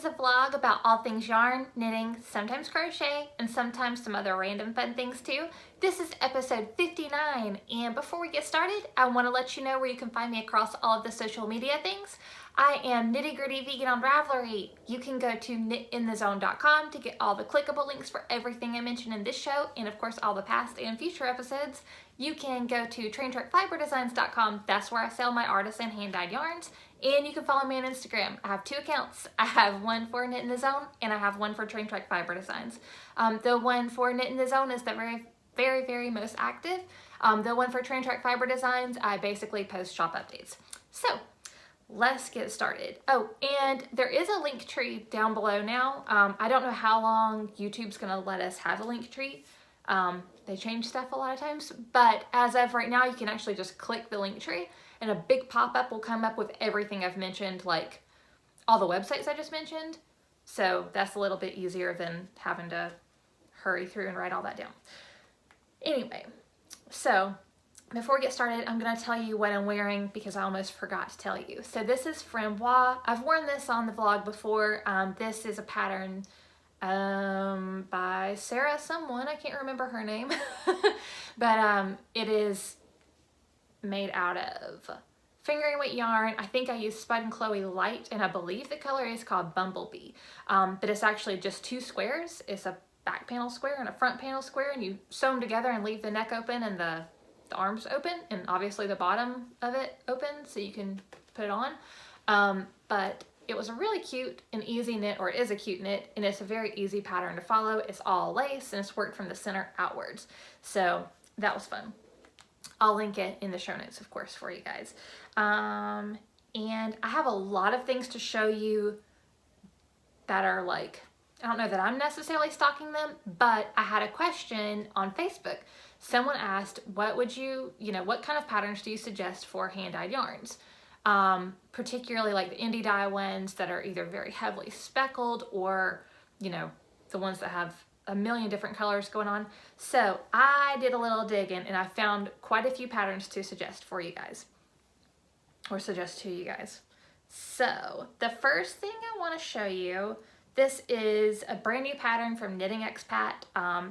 a vlog about all things yarn, knitting, sometimes crochet, and sometimes some other random fun things too. This is episode 59, and before we get started, I want to let you know where you can find me across all of the social media things. I am Nitty Gritty Vegan on Ravelry. You can go to knitinthezone.com to get all the clickable links for everything I mentioned in this show, and of course all the past and future episodes. You can go to traintrackfiberdesigns.com. That's where I sell my artisan hand-dyed yarns. And you can follow me on Instagram. I have two accounts. I have one for Knit in the Zone and I have one for Train Track Fiber Designs. The one for Knit in the Zone is the very most active. The one for Train Track Fiber Designs, I basically post shop updates. So let's get started. Oh, and there is a link tree down below now. I don't know how long YouTube's gonna let us have a link tree. They change stuff a lot of times, but as of right now, you can actually just click the link tree and a big pop-up will come up with everything I've mentioned, like all the websites I just mentioned. So that's a little bit easier than having to hurry through and write all that down. Anyway, so before we get started, I'm gonna tell you what I'm wearing because I almost forgot to tell you. So this is Framboise. I've worn this on the vlog before. This is a pattern by Sarah someone, I can't remember her name, but it is made out of fingering weight yarn. I think I used Spud and Chloe Light, and I believe the color is called Bumblebee, but it's actually just two squares. It's a back panel square and a front panel square, and you sew them together and leave the neck open and the arms open, and obviously the bottom of it open so you can put it on. But it was a really cute and easy knit, or it is a cute knit, and it's a very easy pattern to follow. It's all lace and it's worked from the center outwards. So that was fun. I'll link it in the show notes, of course, for you guys. And I have a lot of things to show you that are like, I don't know that I'm necessarily stocking them, but I had a question on Facebook. Someone asked, what would what kind of patterns do you suggest for hand-dyed yarns? Particularly like the indie dye ones that are either very heavily speckled or, the ones that have a million different colors going on. So I did a little digging and I found quite a few patterns to suggest for you guys, or suggest to you guys. So the first thing I want to show you, this is a brand new pattern from Knitting Expat.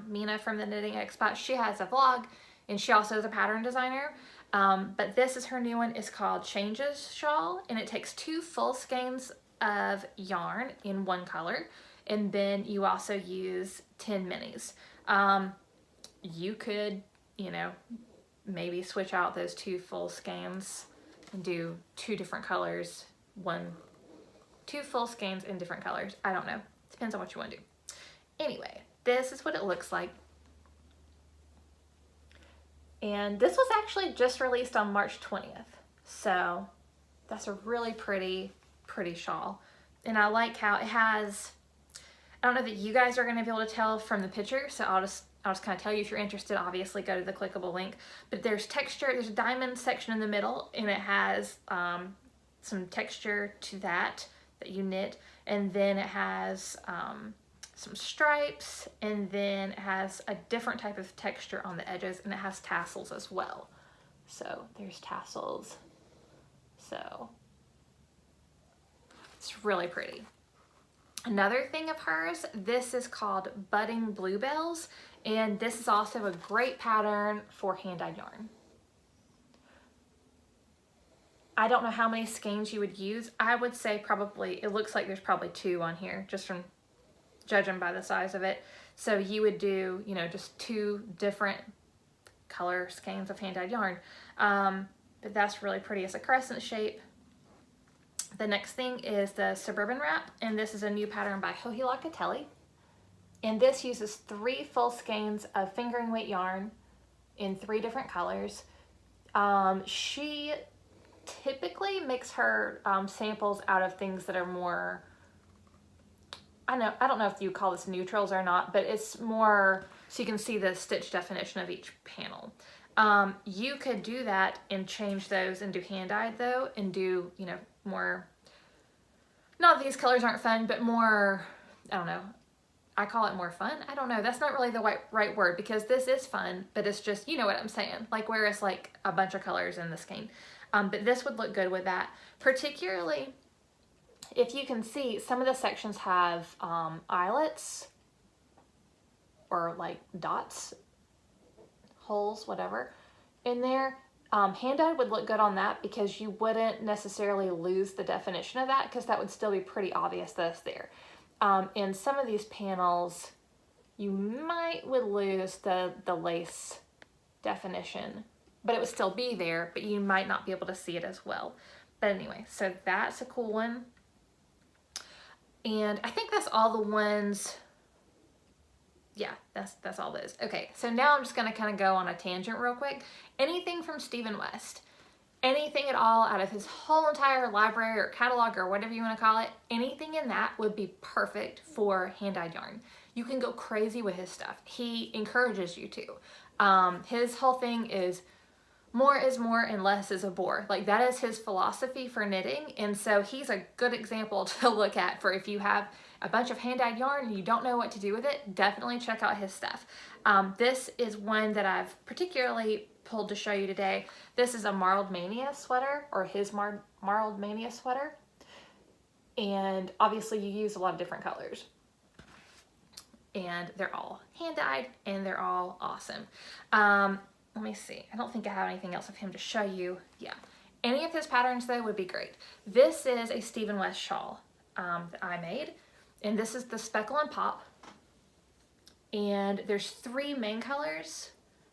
Mina from the Knitting Expat, she has a vlog and she also is a pattern designer. But this is her new one. It's called Changes Shawl, and it takes 2 full skeins of yarn in one color, and then you also use 10 minis. You could, maybe switch out those 2 full skeins and do 2 different colors, 2 full skeins in different colors. I don't know. Depends on what you want to do. Anyway, this is what it looks like. And this was actually just released on March 20th. So that's a really pretty shawl. And I like how it has, I don't know that you guys are going to be able to tell from the picture, so I'll just kind of tell you. If you're interested, obviously go to the clickable link. But there's texture, there's a diamond section in the middle, and it has some texture to that you knit. And then it has some stripes, and then it has a different type of texture on the edges, and it has tassels as well. So there's tassels. So it's really pretty. Another thing of hers, this is called Budding Bluebells, and this is also a great pattern for hand-dyed yarn. I don't know how many skeins you would use. I would say probably, it looks like there's probably 2 on here, just from judging by the size of it. So you would do, just 2 different color skeins of hand-dyed yarn. But that's really pretty. It's a crescent shape. The next thing is the Suburban Wrap, and this is a new pattern by Joji Locatelli. And this uses 3 full skeins of fingering weight yarn in 3 different colors. She typically makes her samples out of things that are more, I don't know if you call this neutrals or not, but it's more so you can see the stitch definition of each panel. You could do that and change those and do hand-dyed though, and do, more, not that these colors aren't fun, but more, I don't know, I call it more fun. I don't know, that's not really the right word, because this is fun, but it's just, you know what I'm saying, like where it's like a bunch of colors in the skein. But this would look good with that, particularly if you can see, some of the sections have eyelets or like dots, holes, whatever, in there. Hand-dyed would look good on that because you wouldn't necessarily lose the definition of that because that would still be pretty obvious that it's there. In some of these panels, you would lose the lace definition, but it would still be there, but you might not be able to see it as well. But anyway, so that's a cool one. And I think that's all the ones. Yeah, that's all those. Okay, so now I'm just gonna kind of go on a tangent real quick. Anything from Stephen West, anything at all out of his whole entire library or catalog or whatever you want to call it, anything in that would be perfect for hand-dyed yarn. You can go crazy with his stuff. He encourages you to. His whole thing is more is more and less is a bore. Like, that is his philosophy for knitting, and so he's a good example to look at for if you have a bunch of hand-dyed yarn and you don't know what to do with it. Definitely check out his stuff. This is one that I've particularly pulled to show you today. This is a Marled Mania sweater, or his Marled Mania sweater, and obviously you use a lot of different colors, and they're all hand-dyed and they're all awesome. Let me see. I don't think I have anything else of him to show you. Yeah. Any of his patterns, though, would be great. This is a Stephen West shawl that I made, and this is the Speckle and Pop. And there's 3 main colors.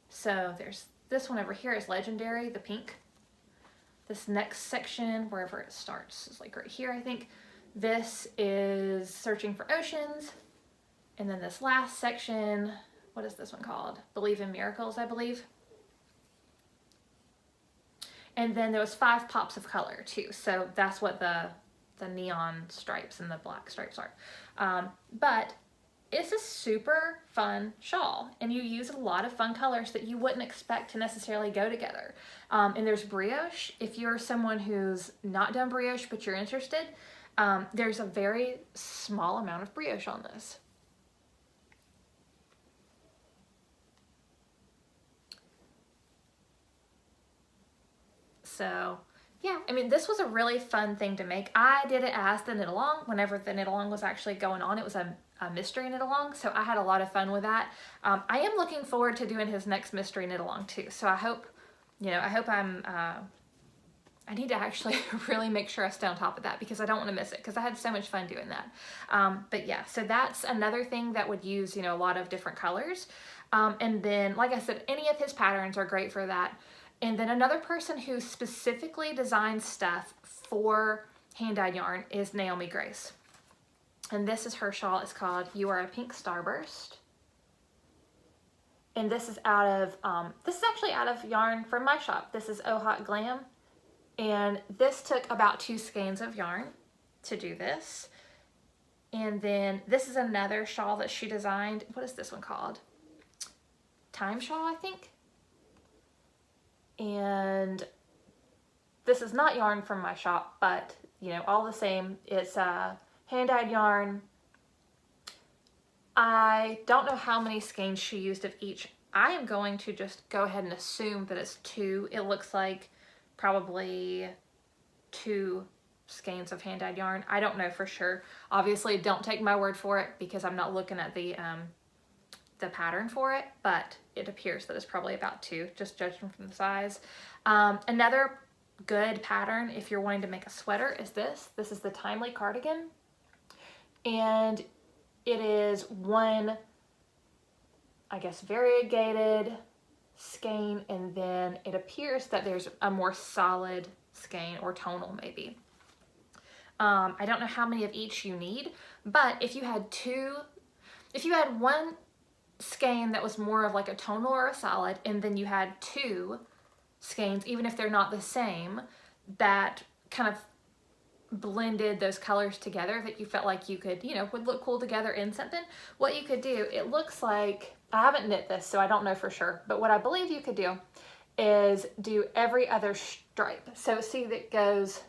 So there's this one over here is Legendary, the pink. This next section, wherever it starts, is like right here, I think. This is Searching for Oceans. And then this last section, what is this one called? Believe in Miracles, I believe. And then there was 5 pops of color too. So that's what the neon stripes and the black stripes are. But it's a super fun shawl, and you use a lot of fun colors that you wouldn't expect to necessarily go together. And there's brioche. If you're someone who's not done brioche but you're interested, there's a very small amount of brioche on this. So yeah, I mean, this was a really fun thing to make. I did it as the knit along. Whenever the knit along was actually going on, it was a mystery knit along, so I had a lot of fun with that. I am looking forward to doing his next mystery knit along too, so I hope, I need to actually really make sure I stay on top of that because I don't want to miss it because I had so much fun doing that. But yeah, so that's another thing that would use, a lot of different colors. And then, like I said, any of his patterns are great for that. And then another person who specifically designs stuff for hand-dyed yarn is Naomi Grace. And this is her shawl. It's called You Are a Pink Starburst. And this is actually out of yarn from my shop. This is Oh Hot Glam. And this took about 2 skeins of yarn to do this. And then this is another shawl that she designed. What is this one called? Time Shawl, I think. And this is not yarn from my shop, but all the same, it's hand-dyed yarn. I don't know how many skeins she used of each. I am going to just go ahead and assume that it's 2. It looks like probably 2 skeins of hand-dyed yarn. I don't know for sure. Obviously, don't take my word for it because I'm not looking at the pattern for it, but it appears that it's probably about 2, just judging from the size. Another good pattern if you're wanting to make a sweater is this. This is the Timely Cardigan, and it is one, I guess, variegated skein, and then it appears that there's a more solid skein or tonal maybe. I don't know how many of each you need, but if you had one skein that was more of like a tonal or a solid, and then you had 2 skeins, even if they're not the same, that kind of blended those colors together that you felt like you could, would look cool together in something, what you could do, it looks like, I haven't knit this, so I don't know for sure, but what I believe you could do is do every other stripe. So see that goes,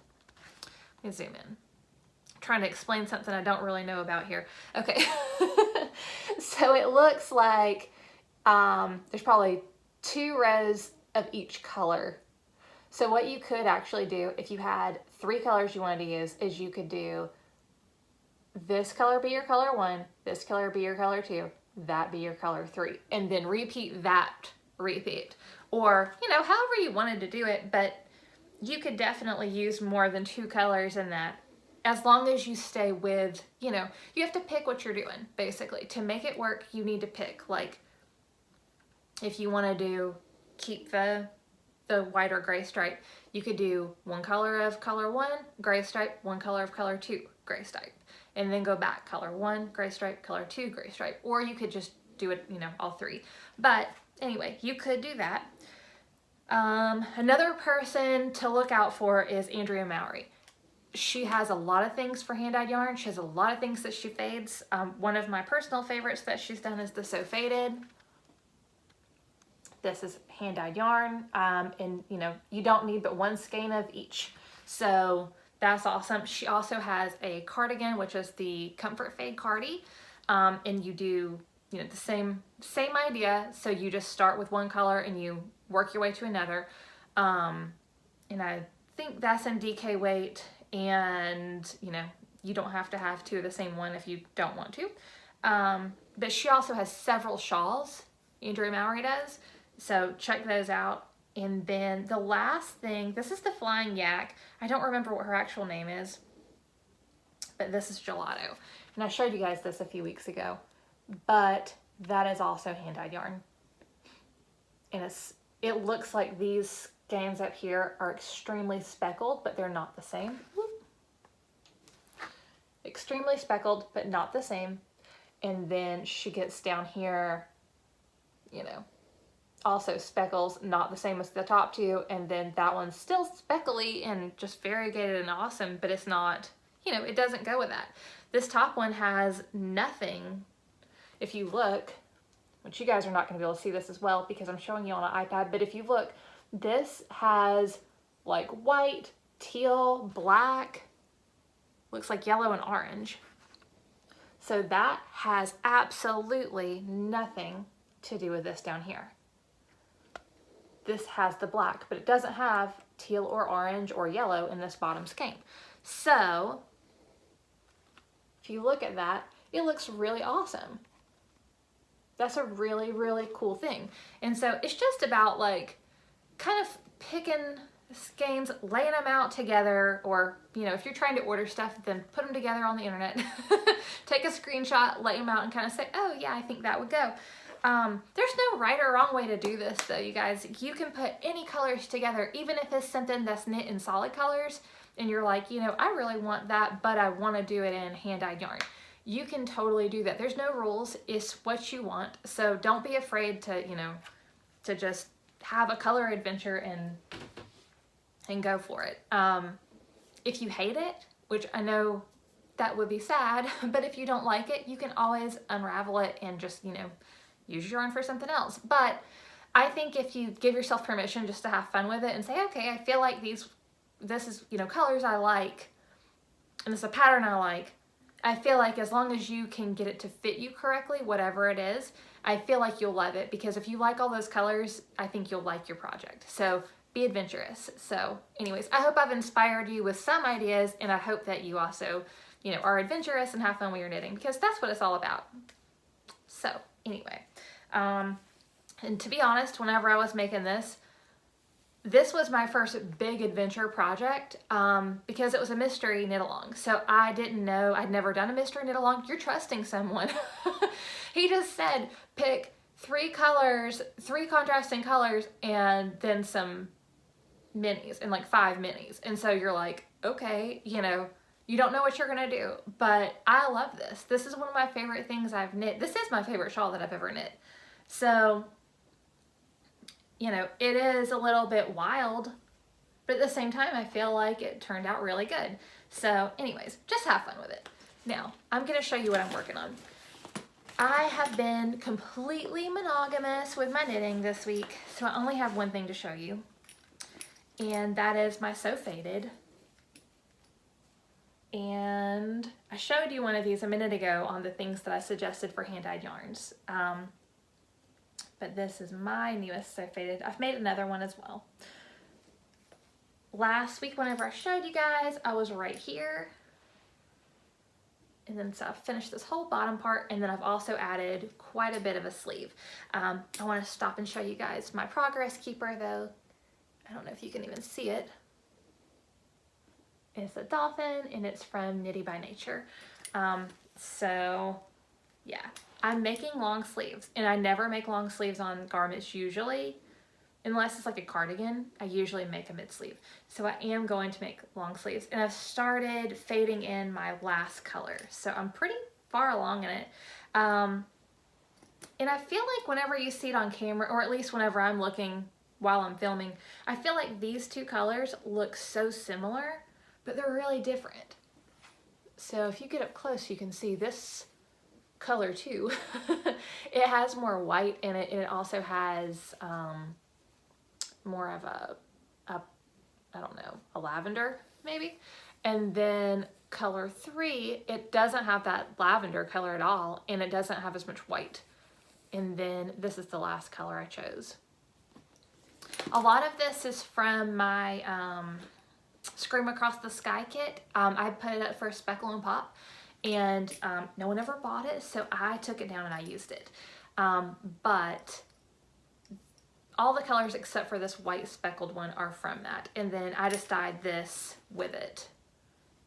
let me zoom in. I'm trying to explain something I don't really know about here. Okay. So it looks like there's probably 2 rows of each color. So what you could actually do if you had 3 colors you wanted to use is you could do this color be your color 1, this color be your color 2, that be your color 3, and then repeat that repeat. Or, you know, however you wanted to do it, but you could definitely use more than 2 colors in that, as long as you stay with, you know, you have to pick what you're doing, basically. To make it work, you need to pick, like, if you want to keep the white or gray stripe, you could do 1 color of color 1, gray stripe, 1 color of color 2, gray stripe, and then go back, color 1, gray stripe, color 2, gray stripe, or you could just do it, you know, all 3. But anyway, you could do that. Another person to look out for is Andrea Mowry. She has a lot of things for hand-dyed yarn. She has a lot of things that she fades. One of my personal favorites that she's done is the So Faded. This is hand-dyed yarn, and you know, you don't need but 1 skein of each. So that's awesome. She also has a cardigan, which is the Comfort Fade Cardi, and you do, you know, the same idea. So you just start with 1 color and you work your way to another. And I think that's in DK weight, and you know, you don't have to have 2 of the same one if you don't want to. But she also has several shawls, Andrea Mowry does. So check those out. And then the last thing, this is the Flying Yak. I don't remember what her actual name is, but this is Gelato. And I showed you guys this a few weeks ago, but that is also hand-dyed yarn. And it looks like these skeins up here are extremely speckled, but they're not the same. Whoop. Extremely speckled, but not the same. And then she gets down here, you know, also speckles, not the same as the top 2, and then that one's still speckly and just variegated and awesome, but it's not, you know, it doesn't go with that. This top one has nothing. If you look, which you guys are not going to be able to see this as well because I'm showing you on an iPad, but if you look, this has like white, teal, black, looks like yellow and orange. So that has absolutely nothing to do with this down here. This has the black, but it doesn't have teal or orange or yellow in this bottom skein. So if you look at that, it looks really awesome. That's a really, really cool thing. And so it's just about like kind of picking skeins, laying them out together, or, you know, if you're trying to order stuff, then put them together on the internet. Take a screenshot, lay them out, and kind of say, oh yeah, I think that would go. There's no right or wrong way to do this though, you guys. You can put any colors together, even if it's something that's knit in solid colors, and you're like, you know, I really want that, but I want to do it in hand-dyed yarn. You can totally do that. There's no rules. It's what you want. So don't be afraid to, you know, to just have a color adventure and go for it. If you hate it, which I know that would be sad, but if you don't like it, you can always unravel it and just, you know, use your yarn for something else. But I think if you give yourself permission just to have fun with it and say, okay, I feel like this is, you know, colors I like, and this is a pattern I like, I feel like as long as you can get it to fit you correctly, whatever it is, I feel like you'll love it, because if you like all those colors, I think you'll like your project. So be adventurous. So anyways, I hope I've inspired you with some ideas, and I hope that you also, you know, are adventurous and have fun when you're knitting, because that's what it's all about. So anyway, and to be honest, whenever I was making this was my first big adventure project, because it was a mystery knit along. So I didn't know, I'd never done a mystery knit along. You're trusting someone. He just said, pick 3 colors, 3 contrasting colors, and then some minis, and like 5 minis. And so you're like, okay, you know, you don't know what you're gonna do, but I love this. This is one of my favorite things I've knit. This is my favorite shawl that I've ever knit. So, you know, it is a little bit wild, but at the same time, I feel like it turned out really good. So anyways, just have fun with it. Now, I'm gonna show you what I'm working on. I have been completely monogamous with my knitting this week, so I only have one thing to show you, and that is my So Faded. And I showed you one of these a minute ago on the things that I suggested for hand-dyed yarns. But this is my newest So Faded. I've made another one as well. last week whenever I showed you guys, I was right here. And then so I've finished this whole bottom part, and then I've also added quite a bit of a sleeve. I want to stop and show you guys my progress keeper though. I don't know if you can even see it. It's a dolphin and it's from Knitty by Nature. So yeah, I'm making long sleeves, and I never make long sleeves on garments usually. Unless it's like a cardigan, I usually make a mid sleeve. So I am going to make long sleeves, and I've started fading in my last color. So I'm pretty far along in it. And I feel like whenever you see it on camera, or at least whenever I'm looking while I'm filming, I feel like these two colors look so similar, but they're really different. So if you get up close, you can see this color too. It has more white in it, and it also has, more of a I don't know, a lavender maybe. And then color 3, it doesn't have that lavender color at all, and it doesn't have as much white. And then this is the last color I chose. A lot of this is from my Scream Across the Sky kit. I put it up for Speckle and Pop, and no one ever bought it, so I took it down and I used it. But all the colors except for this white speckled one are from that. And then I just dyed this with it,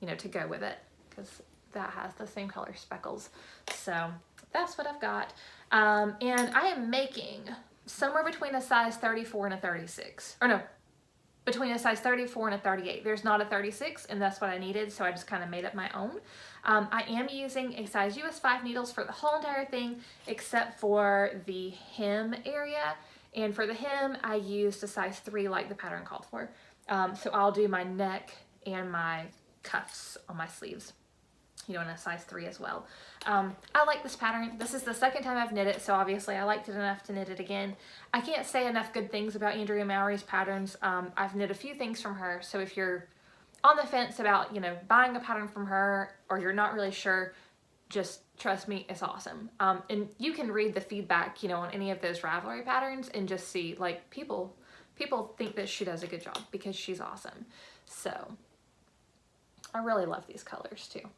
you know, to go with it, because that has the same color speckles. So that's what I've got. And I am making somewhere between a size 34 and a 36. Or no, between a size 34 and a 38. There's not a 36, and that's what I needed, so I just kind of made up my own. I am using a size US 5 needles for the whole entire thing, except for the hem area. And for the hem, I used a size 3 like the pattern called for. So I'll do my neck and my cuffs on my sleeves, you know, in a size 3 as well. I like this pattern. This is the second time I've knit it, so obviously I liked it enough to knit it again. I can't say enough good things about Andrea Mowry's patterns. I've knit a few things from her, so if you're on the fence about, you know, buying a pattern from her, or you're not really sure, just trust me, it's awesome. And you can read the feedback, you know, on any of those Ravelry patterns and just see, like, people think that she does a good job because she's awesome. So I really love these colors too.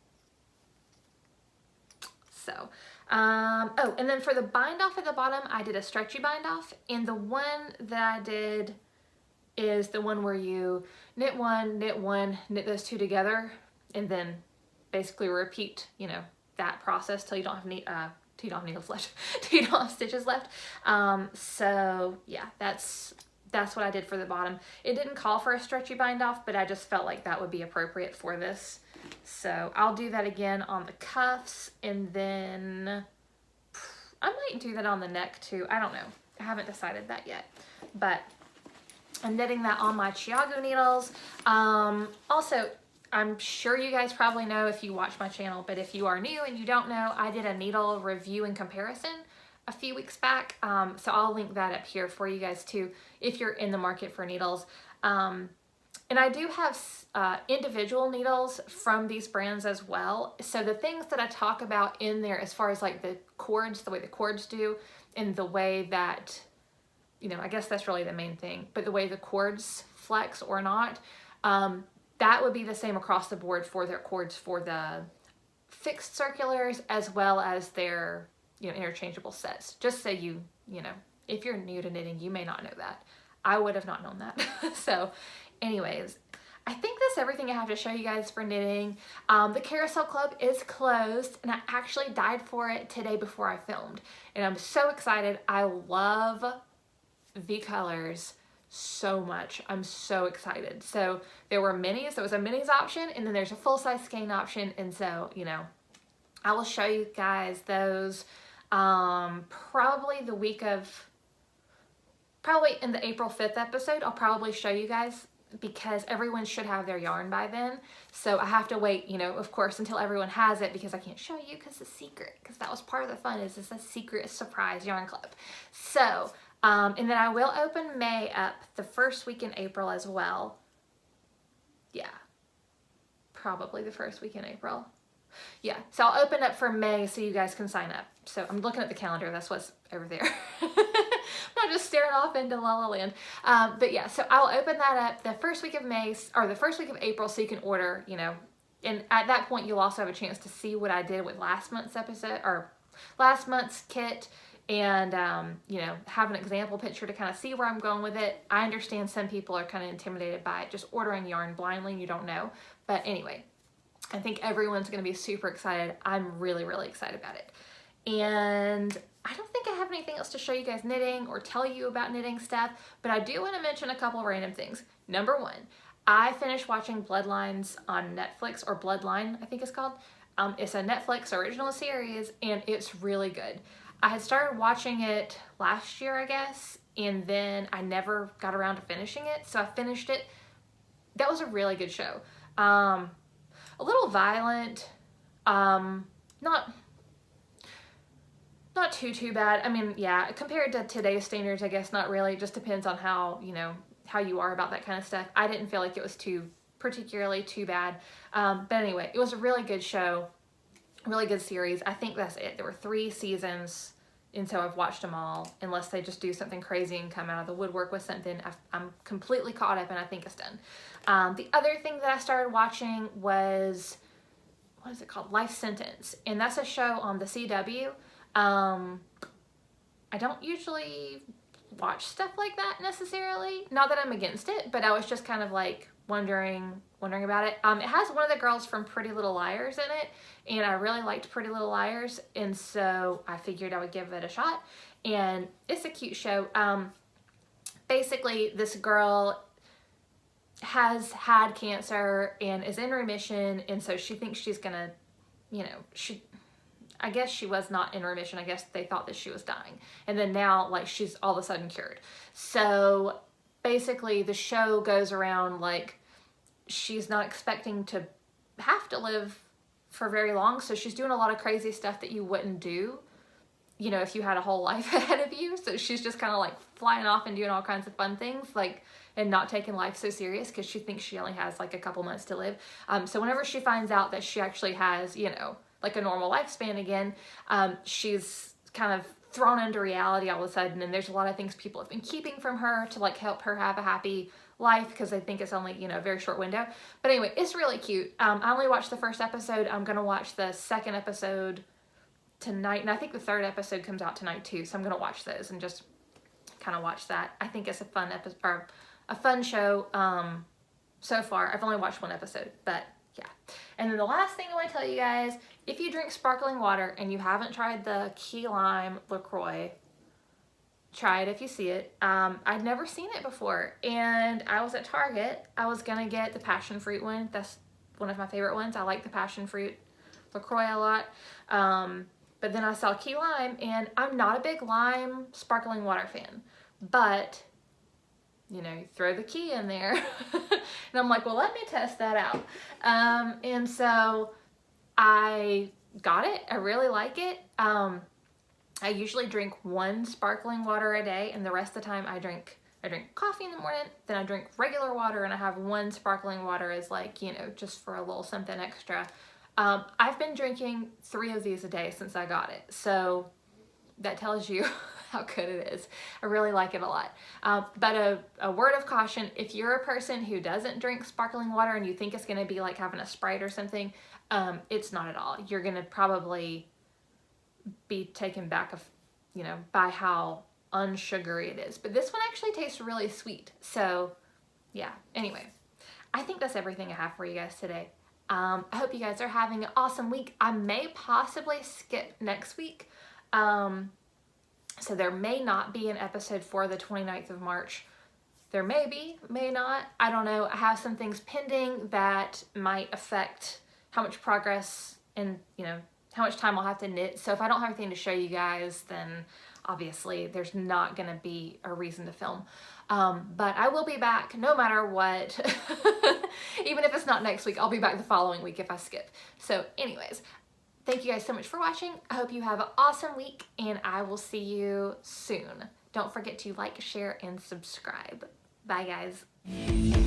So, oh, and then for the bind off at the bottom, I did a stretchy bind off, and the one that I did is the one where you knit one, knit those two together, and then basically repeat, you know, that process till you don't have needles left, till you don't have stitches left. So yeah, that's what I did for the bottom. It didn't call for a stretchy bind off, but I just felt like that would be appropriate for this. So I'll do that again on the cuffs, and then I might do that on the neck too. I don't know. I haven't decided that yet, but I'm knitting that on my Chiago needles. Also, I'm sure you guys probably know if you watch my channel, but if you are new and you don't know, I did a needle review and comparison a few weeks back. So I'll link that up here for you guys too, if you're in the market for needles. And I do have individual needles from these brands as well. So the things that I talk about in there, as far as like the cords, the way the cords do, and the way that, you know, I guess that's really the main thing, but the way the cords flex or not, that would be the same across the board for their cords for the fixed circulars, as well as their, you know, interchangeable sets. Just so you know, if you're new to knitting, you may not know that. I would have not known that. So anyways, I think that's everything I have to show you guys for knitting. The Carousel Club is closed, and I actually dyed for it today before I filmed, and I'm so excited. I love the colors so much. I'm so excited. So there were minis. There was a minis option, and then there's a full-size skein option, and so, you know, I will show you guys those probably the week of, probably in the April 5th episode. I'll probably show you guys, because everyone should have their yarn by then. So I have to wait, you know, of course, until everyone has it, because I can't show you because it's a secret, because that was part of the fun, is it's a secret surprise yarn club. So, and then I will open May up the first week in April as well. Yeah, probably the first week in April. Yeah, so I'll open up for May so you guys can sign up. So I'm looking at the calendar, that's what's over there. I'm not just staring off into La La Land. But yeah, so I'll open that up the first week of May, or the first week of April, so you can order, you know, and at that point you'll also have a chance to see what I did with last month's episode, or last month's kit, and you know, have an example picture to kind of see where I'm going with it. I understand some people are kind of intimidated by it, just ordering yarn blindly and you don't know. But anyway, I think everyone's going to be super excited. I'm really, really excited about it. And I don't think I have anything else to show you guys knitting or tell you about knitting stuff, but I do want to mention a couple of random things. Number one, I finished watching Bloodlines on Netflix, or Bloodline, I think it's called. It's a Netflix original series, and it's really good. I had started watching it last year, I guess, and then I never got around to finishing it, so I finished it. That was a really good show. A little violent, not too bad. I mean, yeah, compared to today's standards, I guess not really. It just depends on how, you know, how you are about that kind of stuff. I didn't feel like it was particularly too bad. But anyway, it was a really good show, really good series. I think that's it. There were 3 seasons, and so I've watched them all, unless they just do something crazy and come out of the woodwork with something. I'm completely caught up, and I think it's done. The other thing that I started watching was, what is it called? Life Sentence, and that's a show on the CW. I don't usually watch stuff like that necessarily. Not that I'm against it, but I was just kind of like wondering about it. It has one of the girls from Pretty Little Liars in it, and I really liked Pretty Little Liars, and so I figured I would give it a shot. And it's a cute show. Basically, this girl has had cancer and is in remission, and so she thinks she's gonna, you know, I guess she was not in remission. I guess they thought that she was dying. And then now, like, she's all of a sudden cured. So basically the show goes around like she's not expecting to have to live for very long. So she's doing a lot of crazy stuff that you wouldn't do, you know, if you had a whole life ahead of you. So she's just kind of like flying off and doing all kinds of fun things, like, and not taking life so serious because she thinks she only has like a couple months to live. So whenever she finds out that she actually has, you know, like a normal lifespan again, she's kind of thrown into reality all of a sudden, and there's a lot of things people have been keeping from her to like help her have a happy life because they think it's only, you know, a very short window. But anyway, it's really cute. I only watched the first episode. I'm gonna watch the second episode tonight, and I think the third episode comes out tonight too, so I'm gonna watch those and just kind of watch that. I think it's a fun episode, or a fun show. So far I've only watched 1 episode, but yeah. And then the last thing I want to tell you guys, if you drink sparkling water and you haven't tried the key lime LaCroix, try it if you see it. I'd never seen it before, and I was at Target. I was gonna get the passion fruit one. That's one of my favorite ones. I like the passion fruit LaCroix a lot. But then I saw key lime, and I'm not a big lime sparkling water fan, but you know, throw the key in there. And I'm like, well, let me test that out. And so I got it. I really like it. I usually drink 1 sparkling water a day, and the rest of the time I drink coffee in the morning, then I drink regular water, and I have 1 sparkling water as like, you know, just for a little something extra. I've been drinking 3 of these a day since I got it. So that tells you how good it is. I really like it a lot. But a word of caution, if you're a person who doesn't drink sparkling water and you think it's gonna be like having a Sprite or something, it's not at all. You're gonna probably be taken back you know, by how unsugary it is. But this one actually tastes really sweet. So yeah, anyway, I think that's everything I have for you guys today. I hope you guys are having an awesome week. I may possibly skip next week. So there may not be an episode for the 29th of March. There may be, may not. I don't know. I have some things pending that might affect how much progress and, you know, how much time I'll have to knit. So if I don't have anything to show you guys, then obviously there's not going to be a reason to film. But I will be back no matter what. Even if it's not next week, I'll be back the following week if I skip. So anyways, thank you guys so much for watching. I hope you have an awesome week, and I will see you soon. Don't forget to like, share, and subscribe. Bye, guys.